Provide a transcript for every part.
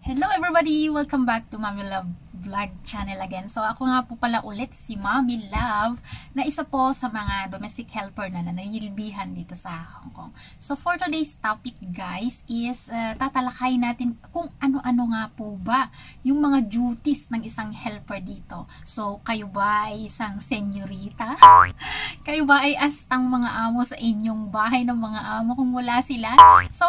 Hello everybody! Welcome back to Mommy Love Vlog channel again. So ako nga po pala ulit si Mommy Love na isa po sa mga domestic helper na nanayilbihan dito sa Hong Kong. So for today's topic guys is tatalakay natin kung ano-ano nga po ba yung mga duties ng isang helper dito. So kayo ba ay isang senyorita? Kayo ba ay astang mga amo sa inyong bahay ng mga amo kung wala sila? So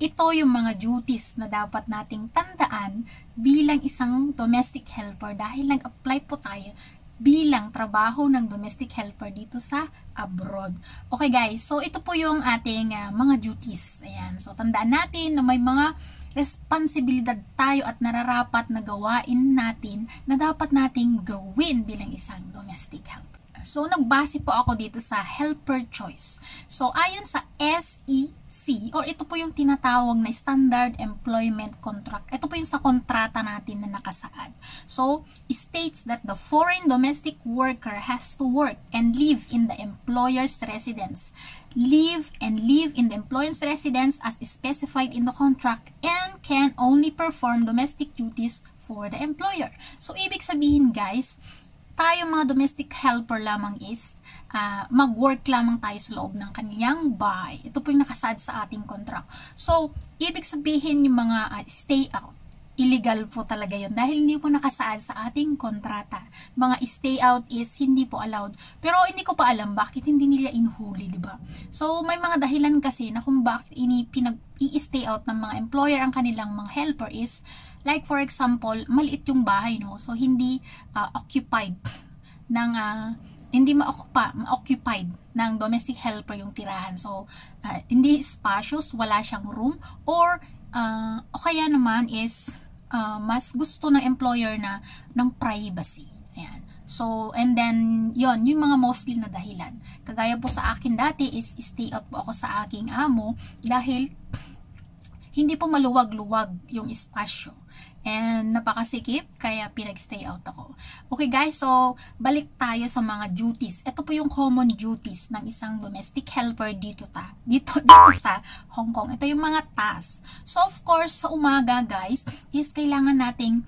ito yung mga duties na dapat nating tandaan bilang isang domestic helper dahil nag-apply po tayo bilang trabaho ng domestic helper dito sa abroad. Okay guys, so ito po yung ating mga duties. Ayan, so tandaan natin na may mga responsibilidad tayo at nararapat na gawain natin na dapat nating gawin bilang isang domestic helper. So, nagbase po ako dito sa helper choice. So, ayon sa SEC, or ito po yung tinatawag na Standard Employment Contract. Ito po yung sa kontrata natin na nakasaad. So, states that the foreign domestic worker has to work and live in the employer's residence. Live in the employer's residence as specified in the contract and can only perform domestic duties for the employer. So, ibig sabihin guys, tayo mga domestic helper lamang is mag-work lamang tayo sa loob ng kanilang bahay. Ito po yung nakasaad sa ating contract. So, ibig sabihin yung mga stay out, illegal po talaga yun dahil hindi po nakasaad sa ating kontrata. Mga stay out is hindi po allowed. Pero hindi ko pa alam bakit hindi nila inuhuli, di ba? So, may mga dahilan kasi na kung bakit pinag-i-stay out ng mga employer ang kanilang mga helper is like for example, maliit yung bahay, no? So, hindi occupied ng, hindi ma-occupied ng domestic helper yung tirahan. So, hindi spacious, wala siyang room, or o kaya naman is, mas gusto ng employer na ng privacy. Ayan. So, and then, yon yung mga mostly na dahilan. Kagaya po sa akin dati is stay out po ako sa aking amo dahil hindi po maluwag-luwag yung espasyo. And napakasikip, kaya pinag-stay out ako. Okay guys, so balik tayo sa mga duties. Ito po yung common duties ng isang domestic helper dito sa Hong Kong. Ito yung mga tasks. So of course, sa umaga guys, is kailangan nating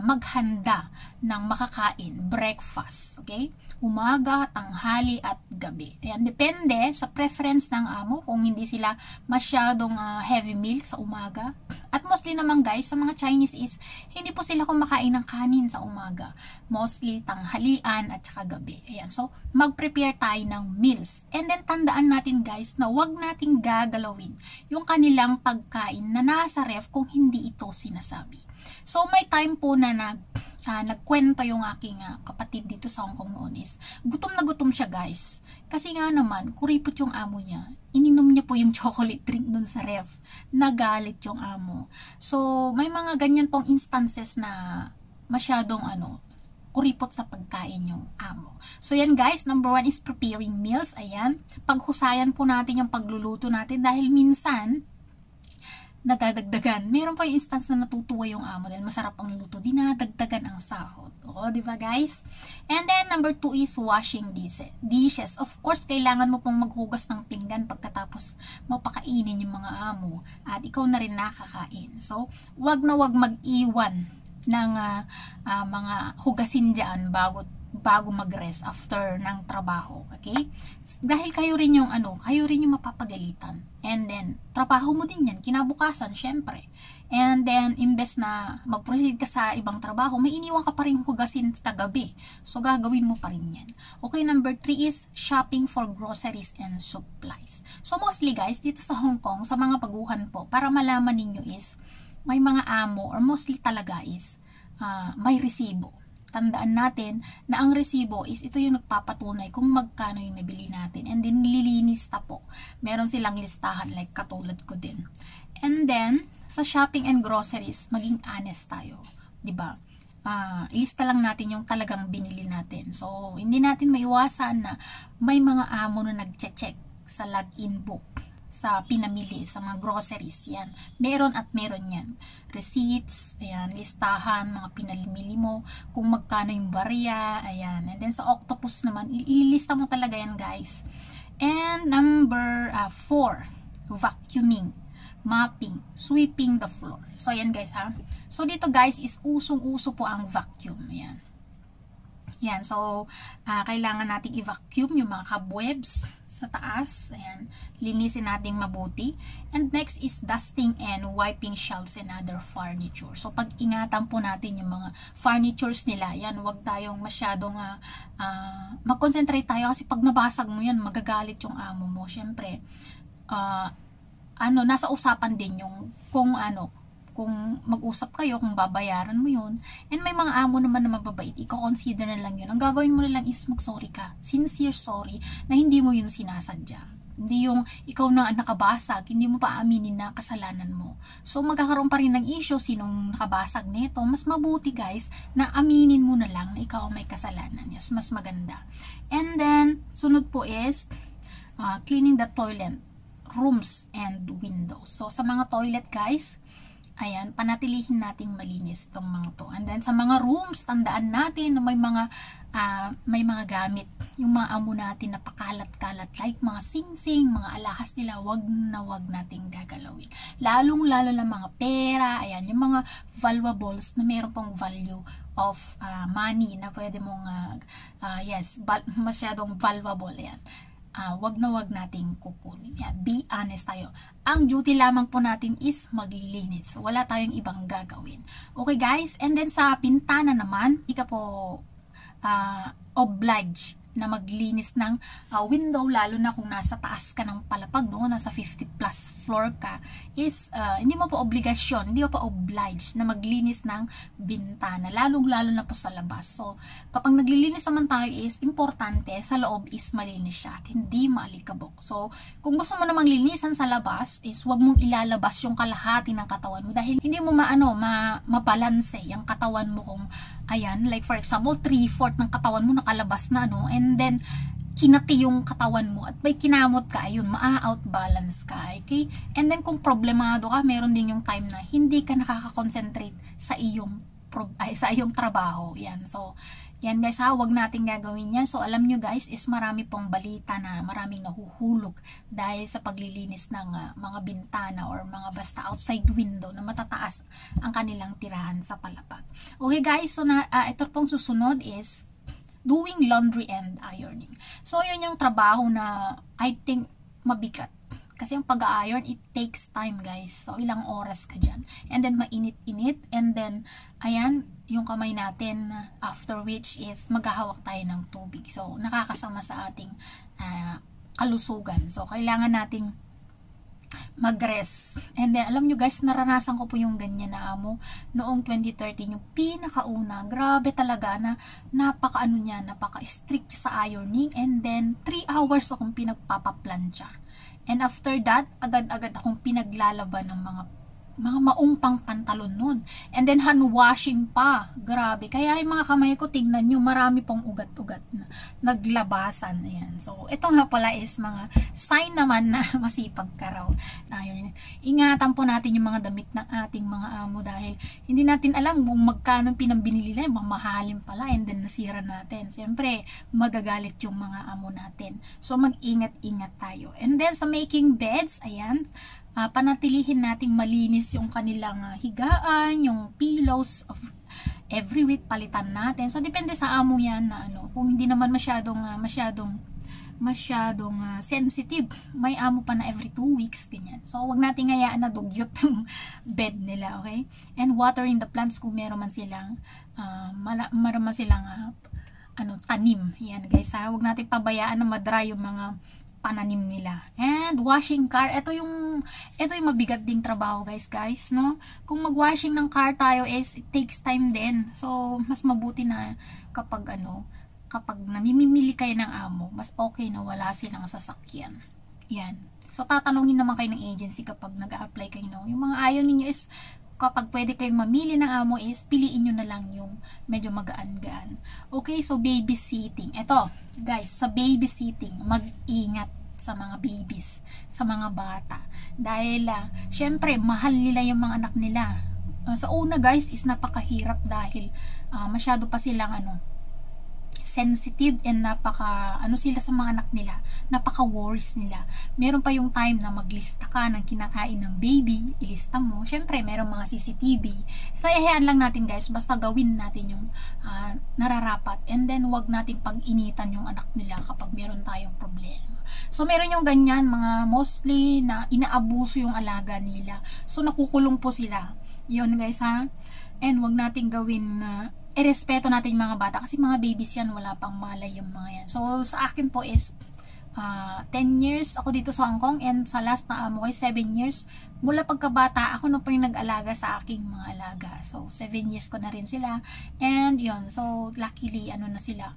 maghanda ng makakain, breakfast, okay? Umaga, tanghali, at gabi. Ayan, depende sa preference ng amo kung hindi sila masyadong heavy meal sa umaga. At mostly naman guys, sa mga Chinese is, hindi po sila kumakain ng kanin sa umaga. Mostly tanghalian at saka gabi. Ayan, so mag-prepare tayo ng meals. And then tandaan natin guys na wag nating gagalawin yung kanilang pagkain na nasa ref kung hindi ito sinasabi. So, may time po na nagkwento yung aking kapatid dito sa Hong Kong noon is, gutom na gutom siya guys. Kasi nga naman, kuripot yung amo niya. Ininom niya po yung chocolate drink dun sa ref. Nagalit yung amo. So, may mga ganyan pong instances na masyadong kuripot sa pagkain yung amo. So, yan guys, number 1 is preparing meals. Ayan, paghusayan po natin yung pagluluto natin dahil minsan, nadadagdagan. Meron pa yung instance na natutuwa yung amo dahil masarap ang luto, dinadagdagan ang sahod. O, di ba guys? And then, number 2 is washing dishes. Of course, kailangan mo pong maghugas ng pinggan pagkatapos mapakainin yung mga amo at ikaw na rin nakakain. So, wag na wag mag-iwan ng mga hugasin dyan bago mag-rest after ng trabaho, okay? Dahil kayo rin yung mapapagalitan. And then, trabaho mo din yan, kinabukasan, syempre. And then, imbes na mag-proceed ka sa ibang trabaho, may iniwan ka pa rin hugasin sa gabi. So, gagawin mo pa rin yan. Okay, number 3 is shopping for groceries and supplies. So, mostly guys, dito sa Hong Kong, sa mga paguhan po, para malaman ninyo is, may mga amo, or mostly talaga is, may resibo. Tandaan natin na ang resibo is ito yung nagpapatunay kung magkano yung nabili natin. And then, nililista po. Meron silang listahan like katulad ko din. And then, sa shopping and groceries, maging honest tayo. Diba? Ilista lang natin yung talagang binili natin. So, hindi natin maiwasan na may mga amo na nag-check sa login book sa pinamili, sa mga groceries, yan. Meron at meron yan. Receipts, ayan, listahan, mga pinamili mo, kung magkano yung barya, ayan. And then sa Octopus naman, ililista mo talaga yan, guys. And number 4, vacuuming. mopping, sweeping the floor. So, yan guys ha. So, dito guys is usong-uso po ang vacuum. Yan. Yan. So, kailangan nating i-vacuum yung mga cobwebs sa taas. Ayan. Linisin natin mabuti. And next is dusting and wiping shelves and other furniture. So, pag-ingatan po natin yung mga furnitures nila. Yan. Huwag tayong masyadong mag-concentrate tayo kasi pag nabasag mo yan, magagalit yung amo mo. Siyempre, nasa usapan din yung kung mag-usap kayo, kung babayaran mo yun. And may mga amo naman na mababait, i-consider na lang yun. Ang gagawin mo na lang is mag-sorry ka. Sincere sorry na hindi mo yun sinasadya. Hindi yung ikaw na nakabasag, hindi mo pa aminin na kasalanan mo. So magkakaroon pa rin ng issue sinong nakabasag nito. Mas mabuti guys na aminin mo na lang na ikaw may kasalanan. Yes, mas maganda. And then, sunod po is cleaning the toilet, rooms, and windows. So sa mga toilet guys, ayan, panatilihin nating malinis itong mga to. And then, sa mga rooms, tandaan natin na may mga gamit. Yung mga amo natin na pakalat-kalat, like mga sing-sing, mga alahas nila, wag nating gagalawin. Lalong-lalo na mga pera, ayan, yung mga valuables na mayroon pong value of money na pwede mong, masyadong valuable, yan. Wag nating kukunin. Yan. Be honest tayo. Ang duty lamang po natin is maglilinis. Wala tayong ibang gagawin. Okay guys? And then sa pintana naman, hindi ka po obliged na maglinis ng window, lalo na kung nasa taas ka ng palapag, no? Nasa 50 plus floor ka, is hindi mo pa obligasyon, hindi mo pa obliged na maglinis ng bintana, lalong-lalo na po sa labas. So, kapag naglilinis naman tayo is, importante, sa loob is malinis siya at hindi maalikabok. So, kung gusto mo namang linisan sa labas, is wag mong ilalabas yung kalahati ng katawan mo dahil hindi mo mabalanse yung katawan mo kung, ayan, like for example, 3/4 ng katawan mo nakalabas na, and then kinati yung katawan mo at may kinamot ka, ayun, maa-outbalance ka, okay? And then kung problemado ka, meron din yung time na hindi ka nakaka-concentrate sa iyong trabaho. Yan. So, yan guys ha, wag nating gagawin yan. So, alam nyo guys, is marami pong balita na maraming nahuhulog dahil sa paglilinis ng mga bintana or mga basta outside window na matataas ang kanilang tirahan sa palapag. Okay guys, so ito pong susunod is doing laundry and ironing. So, yun yung trabaho na I think mabigat. Kasi yung pag-iron, it takes time guys. So, ilang oras ka dyan. And then, mainit-init. And then, ayan, yung kamay natin, after which is maghahawak tayo ng tubig. So, nakakasama sa ating kalusugan. So, kailangan nating mag-rest. And then, alam nyo guys, naranasan ko po yung ganyan na amo noong 2013, yung pinakauna. Grabe talaga na napaka-strict sa ironing. And then, 3 hours akong pinagpapaplansya. And after that, agad-agad akong pinaglalaban ng mga maong pang pantalon nun. And then hand washing pa. Grabe. Kaya yung mga kamay ko, tingnan nyo, marami pong ugat-ugat na naglabasan. Ayan. So, ito nga pala is mga sign naman na masipag ka raw. Ingatan po natin yung mga damit ng ating mga amo dahil hindi natin alam kung magkano pinambinili nila, mamahalin pala, and then nasira natin. Siyempre, magagalit yung mga amo natin. So, mag-ingat-ingat tayo. And then, sa making beds, ayan, panatilihin nating malinis yung kanilang higaan, yung pillows of every week palitan natin. So depende sa amo yan na kung hindi naman masyadong sensitive, may amo pa na every 2 weeks ganyan. So wag nating hayaan na dugyot yung bed nila, okay? And watering the plants kung meron man silang tanim. Yan guys ha, wag nating pabayaan na ma-dry yung mga pananim nila. And washing car, ito yung mabigat ding trabaho guys, no? Kung mag-washing ng car tayo is it takes time din. So mas mabuti na kapag namimili kayo ng amo, mas okay na wala silang sasakyan. Yan. So tatanungin naman kayo ng agency kapag nag-a-apply kayo, no? Yung mga ayaw ninyo is kapag pwede kayong mamili ng amo is piliin nyo na lang yung medyo magaan-gaan. Okay, so babysitting. Ito, guys, sa babysitting, mag-ingat sa mga babies, sa mga bata. Dahil, syempre, mahal nila yung mga anak nila. Sa una, guys, is napakahirap dahil masyado pa silang sensitive and napaka ano sila sa mga anak nila, napaka worries nila. Meron pa yung time na maglista ka ng kinakain ng baby, ilista mo. Syempre merong mga CCTV. So ihayaan lang natin guys, basta gawin natin yung nararapat, and then wag natin pag-initan yung anak nila kapag meron tayong problema. So meron yung ganyan, mga mostly na inaabuso yung alaga nila, so nakukulong po sila. Yun guys ha, and wag nating gawin irespeto natin yung mga bata kasi mga babies yan, wala pang malay yung mga yan. So sa akin po is 10 years ako dito sa Hong Kong, and sa last na amo ko 7 years. Mula pagkabata ako na po yung nag-alaga sa aking mga alaga. So 7 years ko na rin sila, and yun, so luckily ano na sila,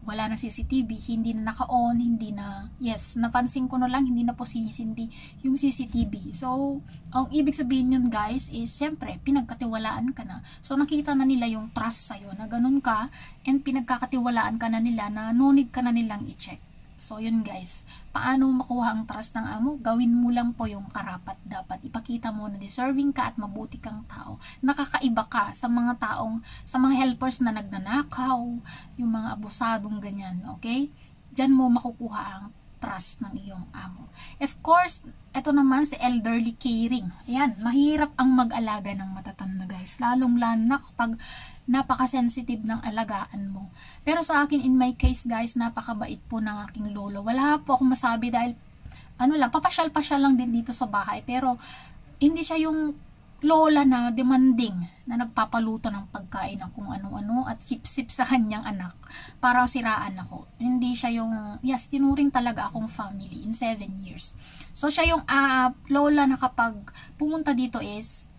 wala na CCTV, hindi na naka-on, hindi na, yes, napansin ko na lang, hindi na po sinisindi yung CCTV. So, ang ibig sabihin yun guys is, syempre, pinagkatiwalaan ka na. So, nakita na nila yung trust sa'yo na ganun ka, and pinagkakatiwalaan ka na nila na no need ka na nilang i-check. So, yun guys, paano makuha ang trust ng amo? Gawin mo lang po yung karapat dapat. Ipakita mo na deserving ka at mabuti kang tao. Nakakaiba ka sa mga taong, sa mga helpers na nagnanakaw, yung mga abusadong ganyan, okay? Diyan mo makukuha ang trust ng iyong amo. Of course, ito naman si elderly caring. Ayan, mahirap ang mag-alaga ng matatanda guys. Lalong-lalo na kapag napaka-sensitive ng alagaan mo. Pero sa akin, in my case guys, napakabait po ng aking lolo. Wala po akong masabi dahil, ano lang, papasyal-pasyal lang din dito sa bahay. Pero, hindi siya yung lola na demanding, na nagpapaluto ng pagkain ng kung ano-ano at sip-sip sa kanyang anak para siraan ako. Hindi siya yung, yes, tinuring talaga akong family in 7 years. So, siya yung lola na kapag pumunta dito is,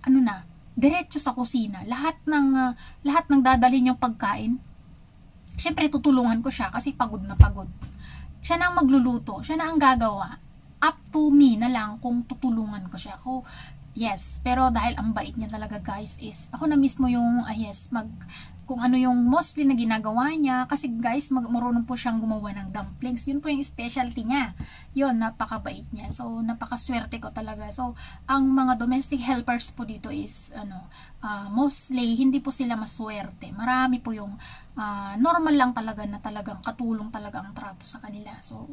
ano na, diretso sa kusina. Lahat ng dadalhin yung pagkain, syempre tutulungan ko siya kasi pagod na pagod. Siya na ang magluluto, siya na ang gagawa. Up to me na lang kung tutulungan ko siya. Yes, pero dahil ang bait niya talaga guys is, ako na mismo yung, kung ano yung mostly na ginagawa niya, kasi guys, marunong po siyang gumawa ng dumplings. Yun po yung specialty niya. Yun, napakabait niya. So, napakaswerte ko talaga. So, ang mga domestic helpers po dito is, mostly, hindi po sila maswerte. Marami po yung normal lang talaga na talagang katulong talaga ang trato sa kanila. So,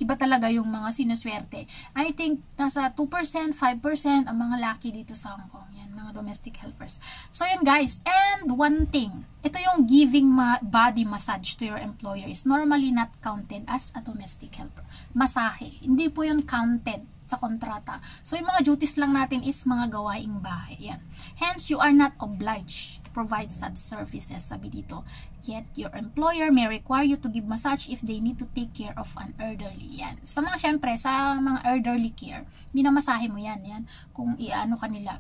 iba talaga yung mga sinuswerte. I think nasa 2%, 5% ang mga lucky dito sa Hong Kong. Yan, mga domestic helpers. So yun guys, and one thing, ito yung giving body massage to your employer is normally not counted as a domestic helper. Masahe, hindi po yun counted sa kontrata. So yung mga duties lang natin is mga gawaing bahay. Yan. Hence, you are not obliged to provide such services, sabi dito. Yet, your employer may require you to give massage if they need to take care of an elderly. Yan. Sa mga, syempre, sa mga elderly care, minamasahe mo yan. Yan. Kung iano kanila,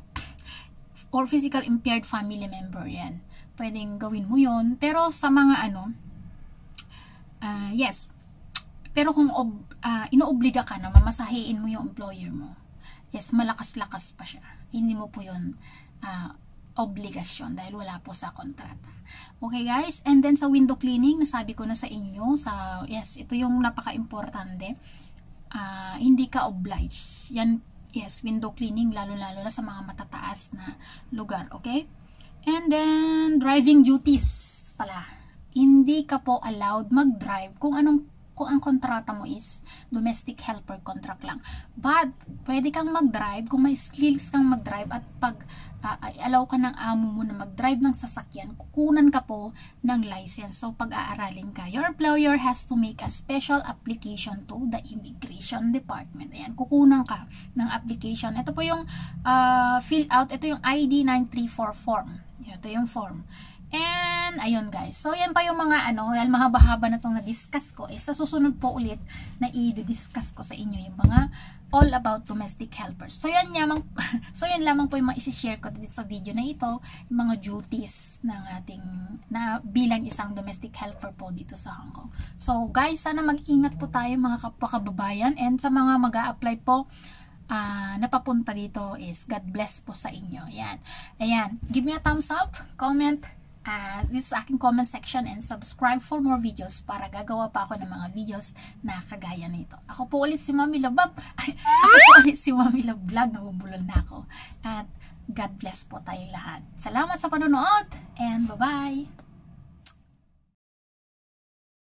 or physical impaired family member, yan. Pwedeng gawin mo yon. Pero sa mga yes. Pero kung inoobliga ka na mamasahiin mo yung employer mo, yes, malakas-lakas pa siya. Hindi mo po yun obligasyon dahil wala po sa kontrata. Okay guys, and then sa window cleaning, nasabi ko na sa inyo, yes, ito yung napaka-importante. Hindi ka obliged. Yan, yes, window cleaning, lalo-lalo na sa mga matataas na lugar, okay? And then, driving duties pala. Hindi ka po allowed mag-drive kung ang kontrata mo is domestic helper contract lang. But, pwede kang mag-drive kung may skills kang mag-drive at pag allow ka ng amo mo na mag-drive ng sasakyan, kukunan ka po ng license. So, pag-aaralin ka, your employer has to make a special application to the Immigration Department. Ayan, kukunan ka ng application. Ito po yung fill out, ito yung ID 934 form. Ito yung form. And, ayun guys. So, yan pa yung mga dahil mahaba-haba na itong na-discuss ko, sa susunod po ulit na i-discuss ko sa inyo yung mga all about domestic helpers. So, yan lamang po yung mga isi-share ko dito sa video na ito, yung mga duties ng ating, na bilang isang domestic helper po dito sa Hong Kong. So, guys, sana mag-ingat po tayo mga kapwa-kababayan, and sa mga mag-a-apply po, napapunta dito is God bless po sa inyo. Yan. Ayan. Give me a thumbs up, comment, this aking comment section, and subscribe for more videos para gagawa pa ako ng mga videos na kagaya nito. Ako po ulit si Mami Love Vlog. Ako po ulit si Mami Love Vlog. Nabubulol na ako. At God bless po tayo lahat. Salamat sa panonood and bye-bye!